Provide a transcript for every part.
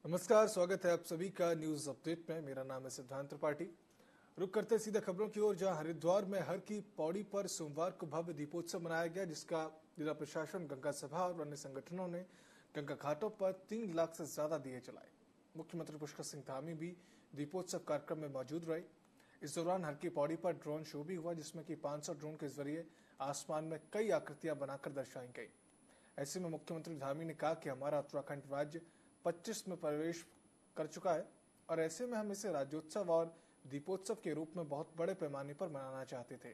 नमस्कार, स्वागत है आप सभी का न्यूज अपडेट में। मेरा नाम है सिद्धांत त्रिपाठी। रुक करते सीधे खबरों की ओर, जहां हरिद्वार में हर की पौड़ी पर सोमवार को भव्य दीपोत्सव मनाया गया, जिसका जिला प्रशासन, गंगा सभा और अन्य संगठनों ने गंगा घाटों पर 3 लाख से ज्यादा दिए जलाए। मुख्यमंत्री पुष्कर सिंह धामी भी दीपोत्सव कार्यक्रम में मौजूद रहे। इस दौरान हर की पौड़ी पर ड्रोन शो भी हुआ, जिसमें कि 500 ड्रोन के जरिए आसमान में कई आकृतियां बनाकर दर्शाई गई। ऐसे में मुख्यमंत्री धामी ने कहा कि हमारा उत्तराखंड राज्य 25 में प्रवेश कर चुका है और ऐसे में हम इसे राज्योत्सव और दीपोत्सव के रूप में बहुत बड़े पैमाने पर मनाना चाहते थे,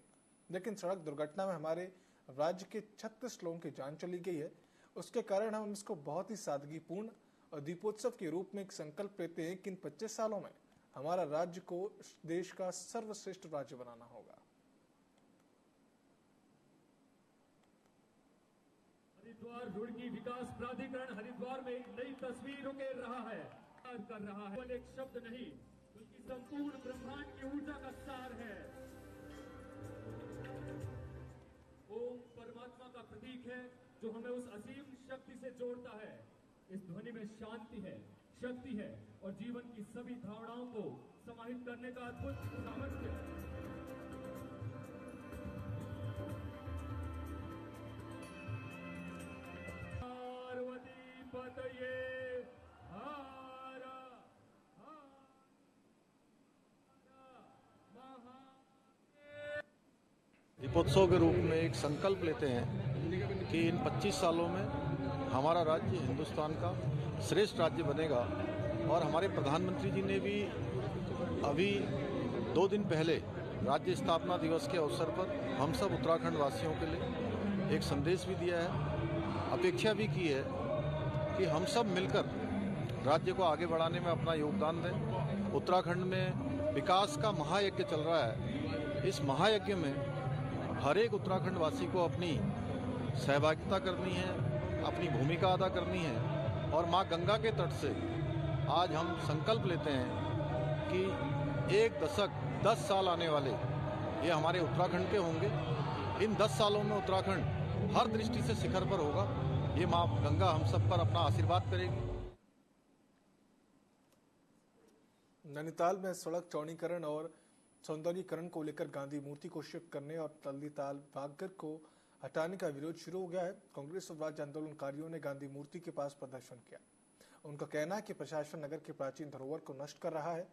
लेकिन सड़क दुर्घटना में हमारे राज्य के 36 लोगों की जान चली गई है। उसके कारण हम इसको बहुत ही सादगीपूर्ण और दीपोत्सव के रूप में एक संकल्प लेते हैं कि इन 25 सालों में हमारा राज्य को देश का सर्वश्रेष्ठ राज्य बनाना होगा। हरिद्वार रुड़की विकास प्राधिकरण हरिद्वार में एक नई तस्वीर उकेर रहा है, कर रहा है। एक शब्द नहीं, बल्कि संपूर्ण ब्रह्मांड की ऊर्जा का सार है। ओम परमात्मा का प्रतीक है, जो हमें उस असीम शक्ति से जोड़ता है। इस ध्वनि में शांति है, शक्ति है और जीवन की सभी भावनाओं को समाहित करने का अद्भुत सामर्थ्य है। दीपोत्सव के रूप में एक संकल्प लेते हैं कि इन 25 सालों में हमारा राज्य हिंदुस्तान का श्रेष्ठ राज्य बनेगा। और हमारे प्रधानमंत्री जी ने भी अभी 2 दिन पहले राज्य स्थापना दिवस के अवसर पर हम सब उत्तराखंड वासियों के लिए एक संदेश भी दिया है, अपेक्षा भी की है कि हम सब मिलकर राज्य को आगे बढ़ाने में अपना योगदान दें। उत्तराखंड में विकास का महायज्ञ चल रहा है। इस महायज्ञ में हर एक उत्तराखंड वासी को अपनी सहभागिता करनी है, अपनी भूमिका अदा करनी है। और माँ गंगा के तट से आज हम संकल्प लेते हैं कि एक दशक 10 साल आने वाले ये हमारे उत्तराखंड के होंगे। इन 10 सालों में उत्तराखंड हर दृष्टि से शिखर पर होगा। ये माँ गंगा हम सब पर अपना आशीर्वाद करेगी। नैनीताल में सड़क चौड़ीकरण और सौंदर्यीकरण को लेकर गांधी मूर्ति को शिफ्ट करने और तल्लीताल बागघर को हटाने का विरोध शुरू हो गया है। कांग्रेस और राज्य आंदोलनकारियों ने गांधी मूर्ति के पास प्रदर्शन किया। उनका कहना है कि प्रशासन नगर के प्राचीन धरोहर को नष्ट कर रहा है।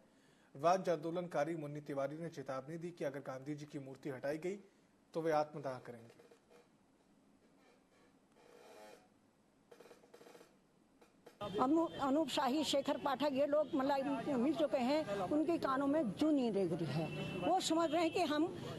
राज्य आंदोलनकारी मुन्नी तिवारी ने चेतावनी दी कि अगर गांधी जी की मूर्ति हटाई गई तो वे आत्मदाह करेंगे। अनूप शाही, शेखर पाठक, ये लोग मतलब मिल चुके हैं। उनके कानों में जू नहीं रेंग रही है। वो समझ रहे हैं कि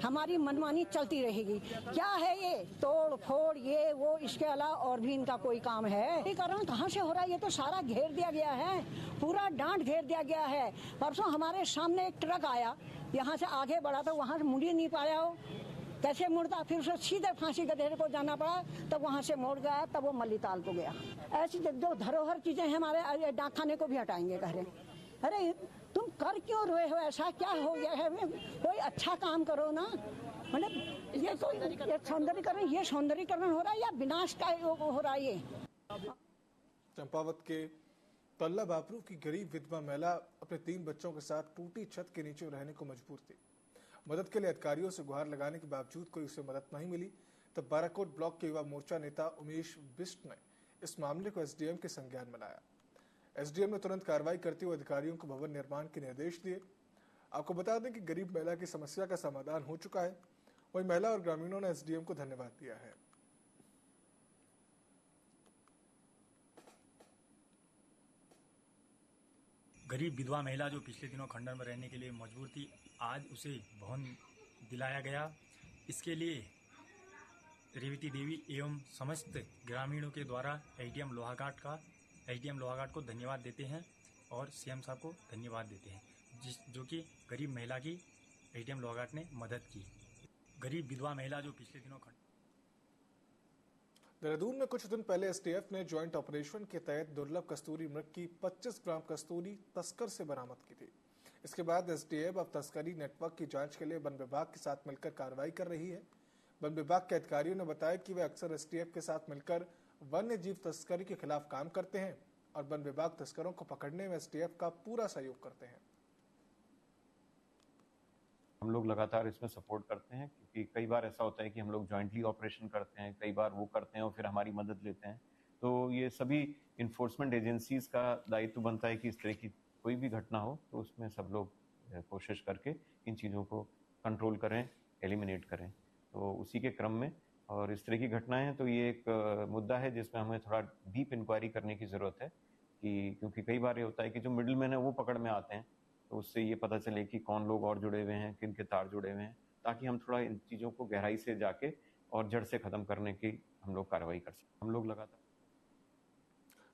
हमारी मनमानी चलती रहेगी। क्या है ये तोड़ फोड़, ये वो, इसके अलावा और भी इनका कोई काम है? ये कारण कहाँ से हो रहा है? ये तो सारा घेर दिया गया है, पूरा डांट घेर दिया गया है। परसों हमारे सामने एक ट्रक आया, यहाँ से आगे बढ़ा तो वहाँ से मुड़ ही नहीं पाया। हो कैसे मुड़ता? फिर उसे सीधे फांसी गधेरे को जाना पड़ा, तब वहाँ से मोड़ गया, तब वो मल्लीताल को गया। ऐसी जो धरोहर चीजें हैं हमारे डाकखाने को भी हटाएंगे कह रहे। अरे तुम कर क्यों रहे हो? ऐसा क्या हो गया है? कोई अच्छा काम करो ना। मतलब ये सौंदर्यीकरण, ये सौंदर्यीकरण हो रहा है या विनाश का हो रहा है? ये चंपावत के तल्ला बापरू की गरीब विधवा महिला अपने 3 बच्चों के साथ टूटी छत के नीचे रहने को मजबूर थी। मदद के लिए अधिकारियों से गुहार लगाने के बावजूद कोई उसे मदद नहीं मिली। तब बाराकोट ब्लॉक के युवा मोर्चा नेता उमेश बिष्ट ने इस मामले को एसडीएम के संज्ञान में लाया। एसडीएम ने तुरंत कार्रवाई करते हुए अधिकारियों को भवन निर्माण के निर्देश दिए। आपको बता दें कि गरीब महिला की समस्या का समाधान हो चुका है। वही महिला और ग्रामीणों ने एसडीएम को धन्यवाद दिया है। गरीब विधवा महिला जो पिछले दिनों खंडर में रहने के लिए मजबूर थी, आज उसे भवन दिलाया गया। इसके लिए रेवती देवी एवं समस्त ग्रामीणों के द्वारा एसडीएम लोहाघाट को धन्यवाद देते हैं और सीएम साहब को धन्यवाद देते हैं, जो कि गरीब महिला की एसडीएम लोहाघाट ने मदद की। गरीब विधवा महिला जो पिछले दिनों देहरादून में कुछ दिन पहले एसटीएफ ने ज्वाइंट ऑपरेशन के तहत दुर्लभ कस्तूरी मृग की 25 ग्राम कस्तूरी तस्कर से बरामद की थी। इसके बाद एसटीएफ अब तस्करी नेटवर्क की जांच के लिए वन विभाग के साथ मिलकर कार्रवाई कर रही है। वन विभाग के अधिकारियों ने बताया कि वे अक्सर एसटीएफ के साथ मिलकर वन्य जीव तस्करी के खिलाफ काम करते हैं और वन विभाग तस्करों को पकड़ने में एसटीएफ का पूरा सहयोग करते हैं। हम लोग लगातार इसमें सपोर्ट करते हैं, क्योंकि कई बार ऐसा होता है कि हम लोग जॉइंटली ऑपरेशन करते हैं, कई बार वो करते हैं और फिर हमारी मदद लेते हैं। तो ये सभी इन्फोर्समेंट एजेंसीज का दायित्व बनता है कि इस तरह की कोई भी घटना हो तो उसमें सब लोग कोशिश करके इन चीज़ों को कंट्रोल करें, एलिमिनेट करें। तो उसी के क्रम में और इस तरह की घटनाएं हैं तो ये एक मुद्दा है जिसमें हमें थोड़ा डीप इंक्वायरी करने की ज़रूरत है, कि क्योंकि कई बार ये होता है कि जो मिडिल मैन है वो पकड़ में आते हैं, तो उससे ये पता चले कि कौन लोग और जुड़े हुए हैं, किन के तार जुड़े हुए हैं, ताकि हम थोड़ा इन चीज़ों को गहराई से जाके और जड़ से ख़त्म करने की हम लोग कार्रवाई कर सकें। हम लोग लगातार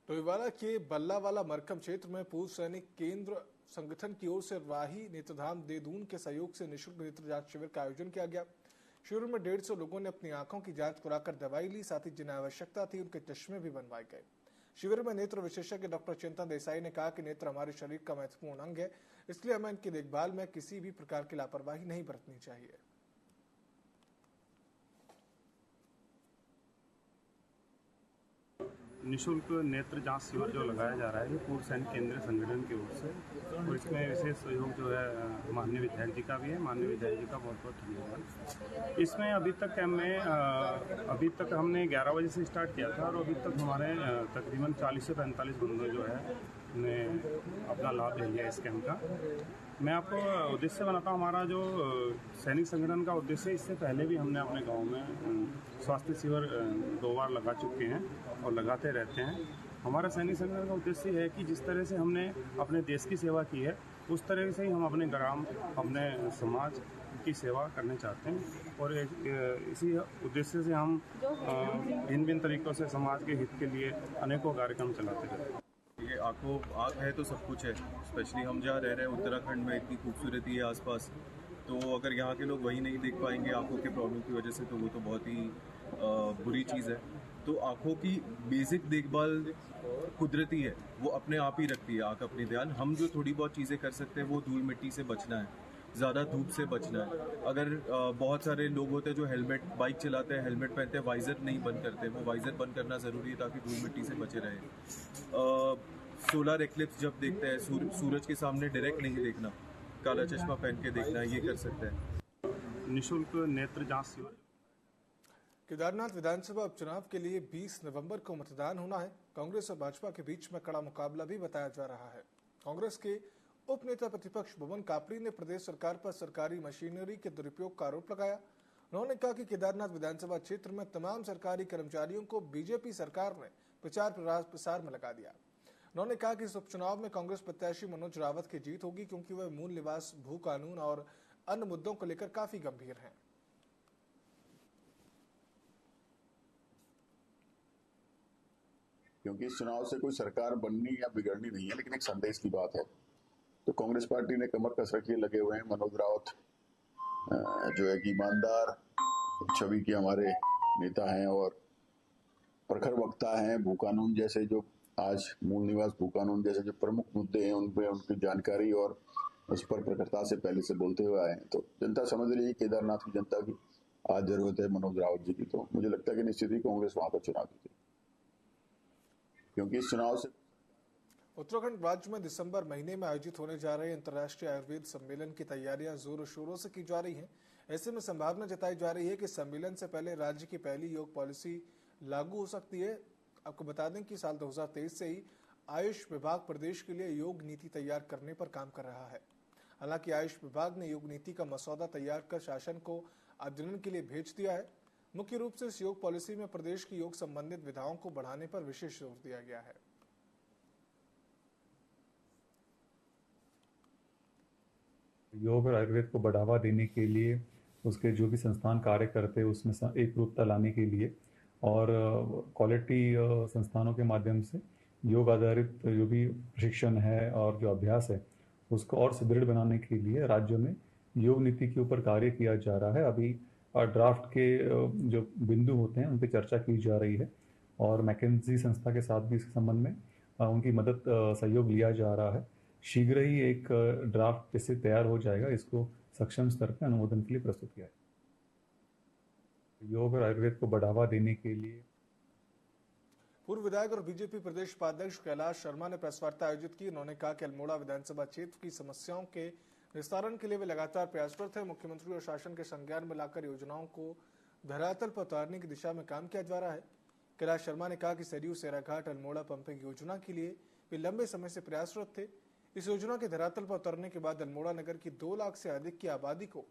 डोईवाला के बल्लावाला मरकम क्षेत्र में पूर्व सैनिक केंद्र संगठन की ओर से राही नेत्रधाम देहरादून के सहयोग से निःशुल्क नेत्र जांच शिविर का आयोजन किया गया। शिविर में 150 लोगों ने अपनी आंखों की जांच कराकर दवाई ली, साथ ही जिन्हें आवश्यकता थी उनके चश्मे भी बनवाए गए। शिविर में नेत्र विशेषज्ञ डॉक्टर चिंतन देसाई ने कहा कि नेत्र हमारे शरीर का महत्वपूर्ण अंग है, इसलिए हमें इनकी देखभाल में किसी भी प्रकार की लापरवाही नहीं बरतनी चाहिए। निःशुल्क नेत्र जांच शिविर जो लगाया जा रहा है ये पूर्व सैनिक केंद्रीय संगठन की ओर से, और इसमें विशेष सहयोग जो है माननीय विधायक जी का भी है। माननीय विधायक जी का बहुत बहुत धन्यवाद। इसमें अभी तक कैंप में अभी तक हमने 11 बजे से स्टार्ट किया था और अभी तक हमारे तकरीबन 40 से 45 बंदे जो है ने अपना लाभ ले लिया इस कैंप का। मैं आपको उद्देश्य बनाता हूँ। हमारा जो सैनिक संगठन का उद्देश्य, इससे पहले भी हमने अपने गांव में स्वास्थ्य शिविर 2 बार लगा चुके हैं और लगाते रहते हैं। हमारा सैनिक संगठन का उद्देश्य है कि जिस तरह से हमने अपने देश की सेवा की है उस तरह से ही हम अपने ग्राम, अपने समाज की सेवा करना चाहते हैं, और इसी उद्देश्य से हम भिन्न भिन्न तरीक़ों से समाज के हित के लिए अनेकों कार्यक्रम चलाते रहते हैं। ये आँख है तो सब कुछ है। स्पेशली हम जहाँ रह रहे हैं उत्तराखंड में, इतनी खूबसूरती है आसपास, तो अगर यहाँ के लोग वही नहीं देख पाएंगे आँखों के प्रॉब्लम की वजह से, तो वो तो बहुत ही बुरी चीज़ है। तो आँखों की बेसिक देखभाल कुदरती है, वो अपने आप ही रखती है आँख अपनी ध्यान। हम जो थोड़ी बहुत चीज़ें कर सकते हैं वो धूल मिट्टी से बचना है, ज़्यादा धूप से बचना है। अगर बहुत सारे लोग होते हैं जो हेलमेट, बाइक चलाते हैं, हेलमेट पहनते हैं, वाइज़र नहीं बंद करते, वो वाइज़र बंद करना ज़रूरी है ताकि धूल मिट्टी से बचे रहें। सोलर एक्लिप्स जब देखते हैं, सूरज के सामने डायरेक्ट नहीं देखना, काला चश्मा पहन के देखना है, ये कर सकते हैं। निःशुल्क नेत्र जांच शिविर। केदारनाथ विधानसभा उपचुनाव के लिए 20 नवंबर को मतदान होना है। कांग्रेस और भाजपा के बीच में कड़ा मुकाबला भी बताया जा रहा है। कांग्रेस के उप नेता प्रतिपक्ष भवन कापड़ी ने प्रदेश सरकार पर सरकारी मशीनरी के दुरुपयोग का आरोप लगाया। उन्होंने कहा कि केदारनाथ विधानसभा क्षेत्र में तमाम सरकारी कर्मचारियों को बीजेपी सरकार ने प्रचार प्रसार में लगा दिया। उन्होंने कहा कि इस उपचुनाव में कांग्रेस प्रत्याशी मनोज रावत की जीत होगी, क्योंकि वह मूल निवास, भू कानून और अन्य मुद्दों को लेकर काफी गंभीर हैं। क्योंकि इस चुनाव से कोई सरकार बननी या बिगड़नी नहीं है, लेकिन एक संदेश की बात है। तो कांग्रेस पार्टी ने कमर कस रखी, लगे हुए हैं। मनोज रावत जो है कि ईमानदार छवि के हमारे नेता हैं और प्रखर वक्ता हैं। भू कानून जैसे जो आज मूल निवास, भू कानून जैसे जो प्रमुख मुद्दे हैं उन पर उनकी जानकारी और उस पर प्रखरता से पहले से बोलते हुए आए हैं। तो जनता समझ रही है, केदारनाथ की जनता की आज जरूरत है मनोज रावत जी की। तो मुझे लगता है कि निश्चित ही कांग्रेस वहां पर चुनाव जीतेगी, क्योंकि इस चुनाव से उत्तराखंड राज्य में दिसंबर महीने में आयोजित होने जा रहे अंतर्राष्ट्रीय आयुर्वेद सम्मेलन की तैयारियां जोरों शोरों से की जा रही हैं। ऐसे में संभावना जताई जा रही है कि सम्मेलन से पहले राज्य की पहली योग पॉलिसी लागू हो सकती है। आपको बता दें कि साल 2023 से ही आयुष विभाग प्रदेश के लिए योग नीति तैयार करने पर काम कर रहा है। हालांकि आयुष विभाग ने योग नीति का मसौदा तैयार कर शासन को अध्ययन के लिए भेज दिया है। मुख्य रूप से इस योग पॉलिसी में प्रदेश की योग संबंधित विधाओं को बढ़ाने पर विशेष जोर दिया गया है। योग और आयुर्वेद को बढ़ावा देने के लिए उसके जो भी संस्थान कार्य करते हैं उसमें एक रूपता लाने के लिए और क्वालिटी संस्थानों के माध्यम से योग आधारित जो भी प्रशिक्षण है और जो अभ्यास है उसको और सुदृढ़ बनाने के लिए राज्य में योग नीति के ऊपर कार्य किया जा रहा है। अभी ड्राफ्ट के जो बिंदु होते हैं उन पर चर्चा की जा रही है और मैकेंजी संस्था के साथ भी इस संबंध में उनकी मदद सहयोग लिया जा रहा है। शीघ्र ही एक ड्राफ्ट जैसे तैयार हो जाएगा, इसको सक्षम स्तर पर अनुमोदन के लिए प्रस्तुत किया है। योग और आयुर्वेद को बढ़ावा देने के लिए पूर्व विधायक और बीजेपी प्रदेश उपाध्यक्ष कैलाश शर्मा ने प्रेस वार्ता आयोजित की। उन्होंने कहा कि अल्मोड़ा विधानसभा क्षेत्र की समस्याओं के निस्तारण के लिए वे लगातार प्रयासरत है। मुख्यमंत्री और शासन के संज्ञान में लाकर योजनाओं को धरातल पर उतारने की दिशा में काम किया जा रहा है। कैलाश शर्मा ने कहा कि सरयू सेराघाट अल्मोड़ा पंपिंग योजना के लिए वे लंबे समय से प्रयासरत थे। इस योजना के धरातल पर उतरने के बाद अल्मोड़ा नगर की 2 लाख से अधिक की आबादी को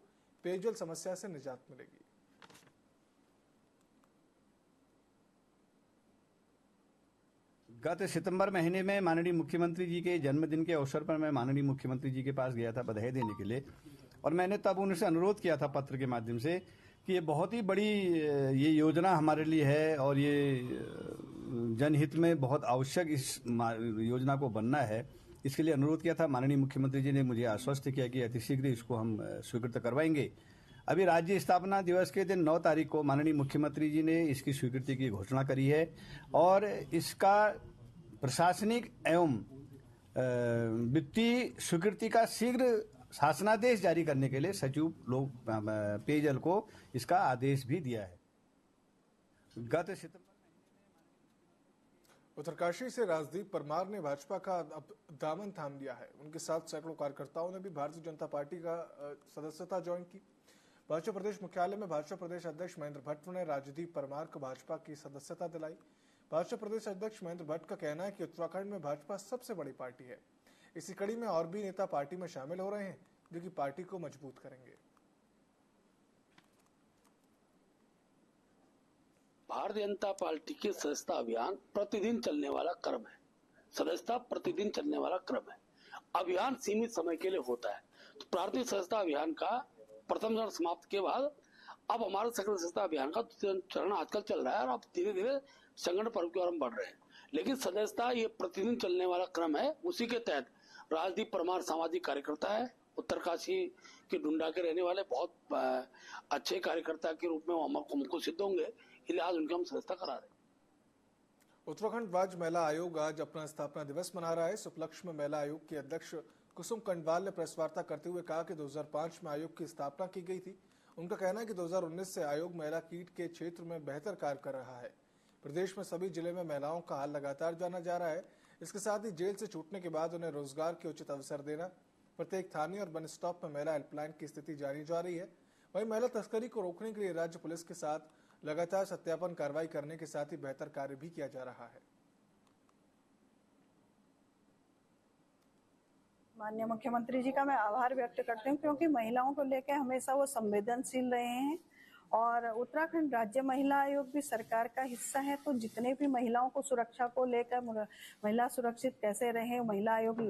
पेयजल समस्या से निजात मिलेगी। गत सितंबर महीने में माननीय मुख्यमंत्री जी के जन्मदिन के अवसर पर मैं माननीय मुख्यमंत्री जी के पास गया था बधाई देने के लिए, और मैंने तब उनसे अनुरोध किया था पत्र के माध्यम से कि ये बहुत ही बड़ी ये योजना हमारे लिए है और ये जनहित में बहुत आवश्यक इस योजना को बनना है। इसके लिए अनुरोध किया था। माननीय मुख्यमंत्री जी ने मुझे आश्वस्त किया कि अतिशीघ्र इसको हम स्वीकृत करवाएंगे। अभी राज्य स्थापना दिवस के दिन 9 तारीख को माननीय मुख्यमंत्री जी ने इसकी स्वीकृति की घोषणा करी है और इसका प्रशासनिक एवं वित्तीय स्वीकृति का शीघ्र शासनादेश जारी करने के लिए सचिव लोक पेयजल को इसका आदेश भी दिया है। गत सितंबर उत्तरकाशी से राजदीप परमार ने भाजपा का अब दामन थाम लिया है। उनके साथ सैकड़ों कार्यकर्ताओं ने भी भारतीय जनता पार्टी का सदस्यता ज्वाइन की। भाजपा प्रदेश मुख्यालय में भाजपा प्रदेश अध्यक्ष महेंद्र भट्ट ने राजदीप परमार को भाजपा की सदस्यता दिलाई। भाजपा प्रदेश अध्यक्ष महेंद्र भट्ट का कहना है कि उत्तराखंड में भाजपा सबसे बड़ी पार्टी है। इसी कड़ी में और भी नेता पार्टी में शामिल हो रहे हैं जो कि पार्टी को मजबूत करेंगे। भारतीय जनता पार्टी के सदस्यता अभियान प्रतिदिन चलने वाला क्रम है। सदस्यता प्रतिदिन चलने वाला क्रम है। अभियान सीमित समय के लिए होता है। तो प्राथमिक सदस्यता अभियान का प्रथम चरण समाप्त के बाद अब हमारा सकल सदस्यता अभियान का चरण आजकल चल रहा है और अब धीरे धीरे संगठन पर्व की ओर हम बढ़ रहे हैं। लेकिन सदस्यता ये प्रतिदिन चलने वाला क्रम है। उसी के तहत राजदीप परमार सामाजिक कार्यकर्ता है। उत्तरकाशी के डुंडा के रहने वाले बहुत अच्छे कार्यकर्ता के रूप में हमको सिद्ध होंगे, इसलिए आज उनकी हम सदस्यता करा रहे हैं। उत्तराखंड राज्य महिला आयोग आज अपना स्थापना दिवस मना रहा है। इस उपलक्ष्य में महिला आयोग की अध्यक्ष कुसुम कंडवाल ने प्रेस वार्ता करते हुए कहा कि 2005 में आयोग की स्थापना की गई थी। उनका कहना है कि 2019 से आयोग महिला कीट के क्षेत्र में बेहतर कार्य कर रहा है। प्रदेश में सभी जिले में महिलाओं का हाल लगातार जाना जा रहा है। इसके साथ ही जेल से छूटने के बाद उन्हें रोजगार के उचित अवसर देना, प्रत्येक थाने और वन स्टॉप में महिला हेल्पलाइन की स्थिति जानी जा रही है। वहीं महिला तस्करी को रोकने के लिए राज्य पुलिस के साथ लगातार सत्यापन कार्रवाई करने के साथ ही बेहतर कार्य भी किया जा रहा है। माननीय मुख्यमंत्री जी का मैं आभार व्यक्त करती हूँ, क्योंकि महिलाओं को लेकर हमेशा वो संवेदनशील रहे हैं और उत्तराखंड राज्य महिला आयोग भी सरकार का हिस्सा है। तो जितने भी महिलाओं को सुरक्षा को लेकर महिला सुरक्षित कैसे रहे, महिला आयोग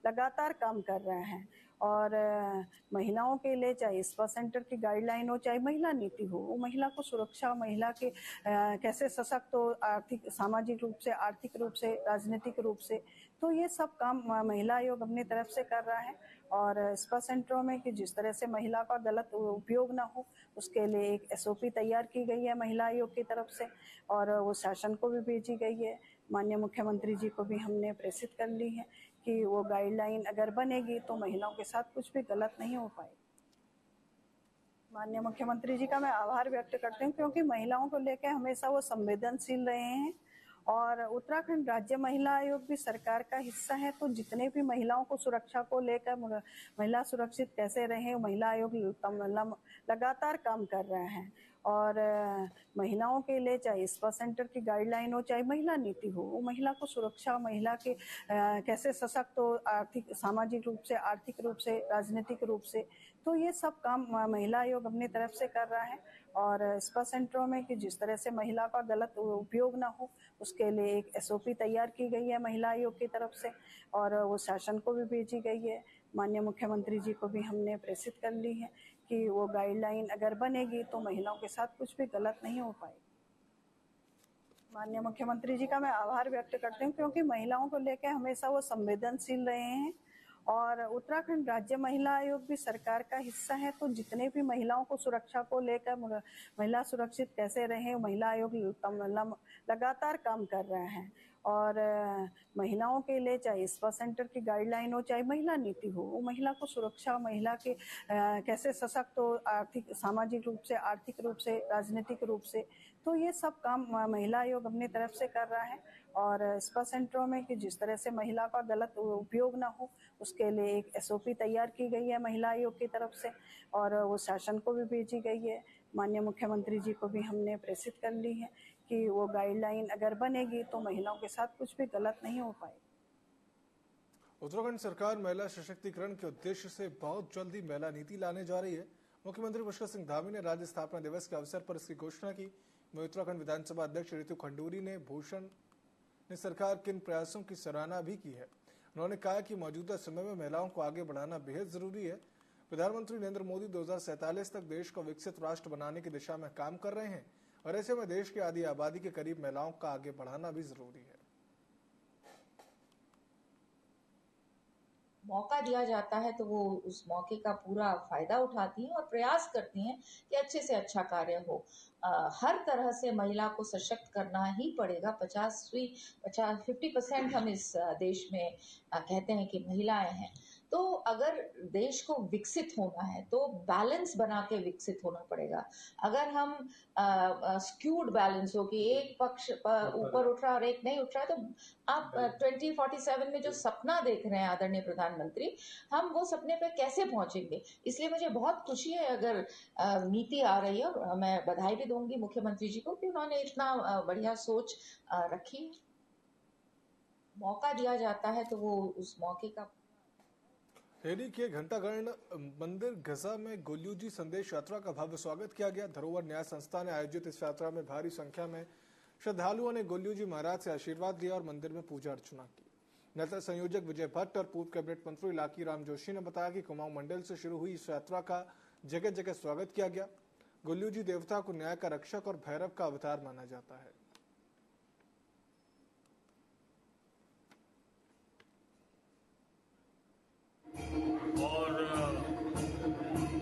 लगातार काम कर रहे हैं। और महिलाओं के लिए चाहे स्पा सेंटर की गाइडलाइन हो, चाहे महिला नीति हो, वो महिला को सुरक्षा, महिला के कैसे सशक्त हो, आर्थिक सामाजिक रूप से, आर्थिक रूप से, राजनीतिक रूप से, तो ये सब काम महिला आयोग अपनी तरफ से कर रहा है। और स्पा सेंटरों में कि जिस तरह से महिला का गलत उपयोग ना हो, उसके लिए एक SOP तैयार की गई है महिला आयोग की तरफ से और वो शासन को भी भेजी गई है। माननीय मुख्यमंत्री जी को भी हमने प्रेषित कर ली है कि वो गाइडलाइन अगर बनेगी तो महिलाओं के साथ कुछ भी गलत नहीं हो पाएगा। माननीय मुख्यमंत्री जी का मैं आभार व्यक्त करती हूँ, क्योंकि महिलाओं को लेकर हमेशा वो संवेदनशील रहे हैं और उत्तराखंड राज्य महिला आयोग भी सरकार का हिस्सा है। तो जितने भी महिलाओं को सुरक्षा को लेकर महिला सुरक्षित कैसे रहे, महिला आयोग लगातार काम कर रहे हैं। और महिलाओं के लिए चाहे स्पा सेंटर की गाइडलाइन हो, चाहे महिला नीति हो, वो महिला को सुरक्षा, महिला के कैसे सशक्त हो, आर्थिक सामाजिक रूप से, आर्थिक रूप से, राजनीतिक रूप से, तो ये सब काम महिला आयोग अपनी तरफ से कर रहा है। और स्पा सेंटरों में कि जिस तरह से महिला का गलत उपयोग ना हो, उसके लिए एक SOP तैयार की गई है महिला आयोग की तरफ से और वो शासन को भी भेजी गई है। माननीय मुख्यमंत्री जी को भी हमने प्रेषित कर ली है कि वो गाइडलाइन अगर बनेगी तो महिलाओं के साथ कुछ भी गलत नहीं हो पाएगा। माननीय मुख्यमंत्री जी का मैं आभार व्यक्त करती हूँ, क्योंकि महिलाओं को लेकर हमेशा वो संवेदनशील रहे हैं और उत्तराखंड राज्य महिला आयोग भी सरकार का हिस्सा है। तो जितने भी महिलाओं को सुरक्षा को लेकर महिला सुरक्षित कैसे रहे, महिला आयोग लगातार काम कर रहे हैं। और महिलाओं के लिए चाहे स्पा सेंटर की गाइडलाइन हो, चाहे महिला नीति हो, वो महिला को सुरक्षा, महिला के कैसे सशक्त हो, आर्थिक, सामाजिक रूप से, आर्थिक रूप से, राजनीतिक रूप से, तो ये सब काम महिला आयोग अपनी तरफ से कर रहा है। और स्पा सेंटरों में कि जिस तरह से महिला का गलत उपयोग ना हो, उसके लिए एक SOP तैयार की गई है महिला आयोग की तरफ से, और वो शासन को भी भेजी गई है। माननीय मुख्यमंत्री जी को भी हमने प्रेषित कर ली है कि वो गाइडलाइन अगर बनेगी तो महिलाओं के साथ कुछ भी गलत नहीं हो पाएगा। उत्तराखंड सरकार महिला सशक्तिकरण के उद्देश्य से बहुत जल्दी महिला नीति लाने जा रही है। मुख्यमंत्री पुष्कर सिंह धामी ने राज्य स्थापना दिवस के अवसर पर इसकी घोषणा की। उत्तराखंड विधानसभा अध्यक्ष ऋतु खंडूरी ने भूषण ने सरकार के इन प्रयासों की सराहना भी की है। उन्होंने कहा कि मौजूदा समय में महिलाओं को आगे बढ़ाना बेहद जरूरी है। प्रधानमंत्री नरेंद्र मोदी 2047 तक देश को विकसित राष्ट्र बनाने की दिशा में काम कर रहे हैं और ऐसे में देश की आधी आबादी के करीब महिलाओं का आगे बढ़ाना भी जरूरी है। मौका दिया जाता है तो वो उस मौके का पूरा फायदा उठाती हैं और प्रयास करती हैं कि अच्छे से अच्छा कार्य हो। हर तरह से महिला को सशक्त करना ही पड़ेगा। 50% हम इस देश में कहते हैं कि महिलाएं हैं। तो अगर देश को विकसित होना है तो बैलेंस बना के विकसित होना पड़ेगा। अगर हम स्क्यूड बैलेंस हो कि एक पक्ष ऊपर उठ रहा है और एक नहीं उठ रहा है, तो आप 2047 में जो सपना देख रहे हैं आदरणीय प्रधानमंत्री, हम वो सपने पे कैसे पहुंचेंगे। इसलिए मुझे बहुत खुशी है अगर नीति आ रही है, और मैं बधाई भी दूंगी मुख्यमंत्री जी को कि उन्होंने इतना बढ़िया सोच रखी है। मौका दिया जाता है तो वो उस मौके का। हेरी के घंटाघर मंदिर गजा में गोल्यूजी संदेश यात्रा का भव्य स्वागत किया गया। धरोहर न्याय संस्था ने आयोजित इस यात्रा में भारी संख्या में श्रद्धालुओं ने गोल्यूजी महाराज से आशीर्वाद लिया और मंदिर में पूजा अर्चना की। नेता संयोजक विजय भट्ट और पूर्व कैबिनेट मंत्री लाकी राम जोशी ने बताया कि कुमाऊं मंडल से शुरू हुई इस यात्रा का जगह जगह स्वागत किया गया। गोल्यूजी देवता को न्याय का रक्षक और भैरव का अवतार माना जाता है। और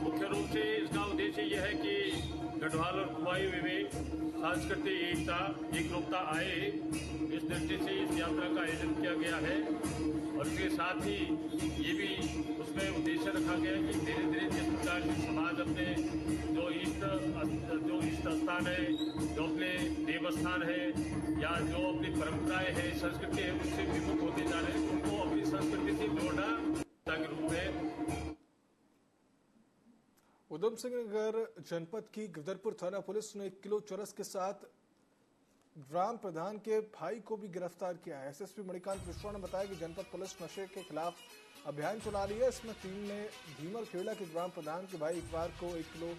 मुख्य रूप से इसका उद्देश्य यह है कि गढ़वाल और कुमाऊं में सांस्कृतिक एकता एकरूपता आए, इस दृष्टि से इस यात्रा का आयोजन किया गया है। और इसके साथ ही ये भी उसमें उद्देश्य रखा गया है कि धीरे धीरे जिस प्रकार से समाज अपने जो इष्ट स्थान है, जो अपने देवस्थान है या जो अपनी परंपराएं हैं, संस्कृति है, उससे विमुख होते जा रहे हैं, उनको अपनी संस्कृति से जोड़ना के रूप में। उधम सिंह नगर जनपद की गिरधरपुर थाना पुलिस ने 1 किलो चरस के साथ ग्राम प्रधान के भाई को भी गिरफ्तार किया है। एसएसपी मणिकांत मिश्रा ने बताया कि जनपद पुलिस नशे के खिलाफ अभियान चला रही है। इसमें टीम ने भीमर खेड़ा के ग्राम प्रधान के भाई इकबार को 1 किलो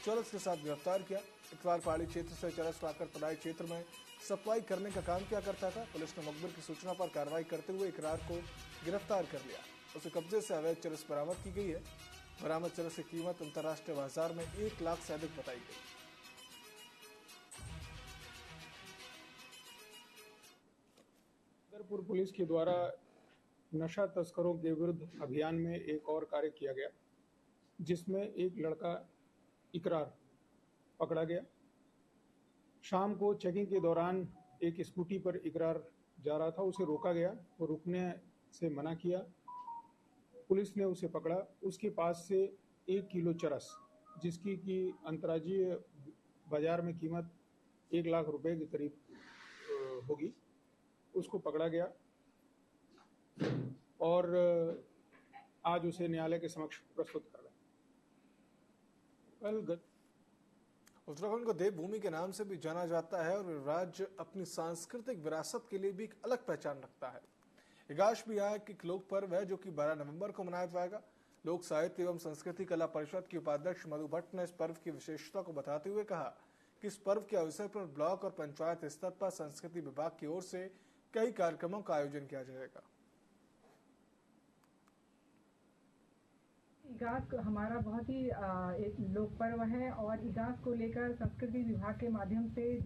चरस के साथ गिरफ्तार किया। इकबार पहाड़ी क्षेत्र से चरस लाकर पढ़ाई क्षेत्र में सप्लाई करने का काम किया करता था। पुलिस ने मुखबिर की सूचना पर कार्रवाई करते हुए इकरार को गिरफ्तार कर लिया। उसे कब्जे से अवैध चरस बरामद की गई है। बरामद चरस की कीमत अंतर्राष्ट्रीय बाजार में 1 लाख से अधिक बताई गई। गिरधरपुर पुलिस के द्वारा नशा तस्करों के विरुद्ध अभियान में एक और कार्य किया गया, जिसमें एक लड़का इकरार पकड़ा गया। शाम को चेकिंग के दौरान एक स्कूटी पर इकरार जा रहा था, उसे रोका गया, वो रुकने से मना किया। पुलिस ने उसे पकड़ा। उसके पास से 1 किलो चरस, जिसकी की अंतर्राज्यीय बाजार में कीमत 1 लाख रुपए के करीब होगी, उसको पकड़ा गया और आज उसे न्यायालय के समक्ष प्रस्तुत कर रहे हैं। उत्तराखंड को देवभूमि के नाम से भी जाना जाता है और राज्य अपनी सांस्कृतिक विरासत के लिए भी एक अलग पहचान रखता है। इगाश भी यहाँ एक लोक पर्व है जो कि 12 नवंबर को मनाया जाएगा। लोक साहित्य एवं संस्कृति कला परिषद के उपाध्यक्ष मधु भट्ट ने इस पर्व की विशेषता को बताते हुए कहा कि इस पर्व के अवसर पर ब्लॉक और पंचायत स्तर पर संस्कृति विभाग की ओर से कई कार्यक्रमों का आयोजन किया जाएगा। इगास हमारा बहुत ही एक लोक पर्व है और इगास को लेकर संस्कृति विभाग के माध्यम से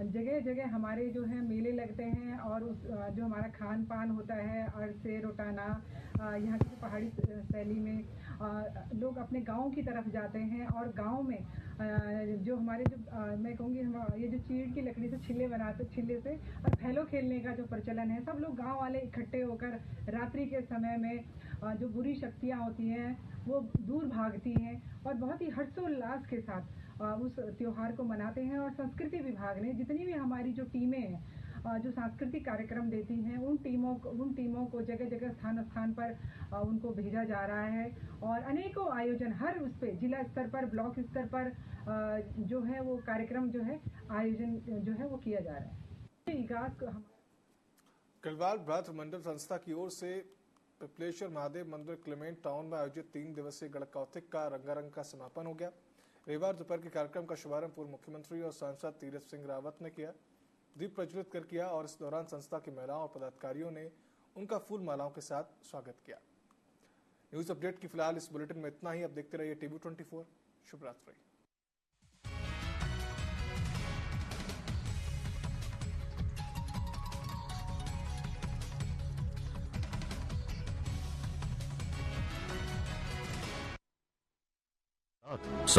जगह जगह हमारे जो है मेले लगते हैं और उस जो हमारा खान पान होता है, अरसे रोटाना यहाँ की पहाड़ी शैली में, लोग अपने गाँव की तरफ जाते हैं और गाँव में जो हमारे मैं कहूँगी ये जो चीड़ की लकड़ी से छिल्ले से और फैलो खेलने का जो प्रचलन है, सब लोग गांव वाले इकट्ठे होकर रात्रि के समय में जो बुरी शक्तियां होती हैं वो दूर भागती हैं और बहुत ही हर्षोल्लास के साथ उस त्योहार को मनाते हैं। और संस्कृति विभाग ने जितनी भी हमारी जो टीमें हैं जो सांस्कृतिक कार्यक्रम देती हैं उन टीमों को जगह जगह स्थान पर उनको भेजा जा रहा है और अनेकों आयोजन हर उस पे जिला स्तर पर ब्लॉक स्तर पर जो है वो कार्यक्रम जो है आयोजन जो है वो किया जा रहा है। कलवाल भ्रातृ मंडल संस्था की ओर से पिपलेश्वर महादेव मंदिर क्लेमेंट टाउन में आयोजित 3 दिवसीय गणकौतिक का रंगारंग का समापन हो गया। रविवार दोपहर के कार्यक्रम का शुभारंभ पूर्व मुख्यमंत्री और सांसद तीरथ सिंह रावत ने किया, दीप प्रज्वलित कर किया और इस दौरान संस्था की महिलाओं और पदाधिकारियों ने उनका फूल मालाओं के साथ स्वागत किया। न्यूज अपडेट की फिलहाल इस बुलेटिन में इतना ही। अब देखते रहिए टीवी 24। शुभ रात्रि।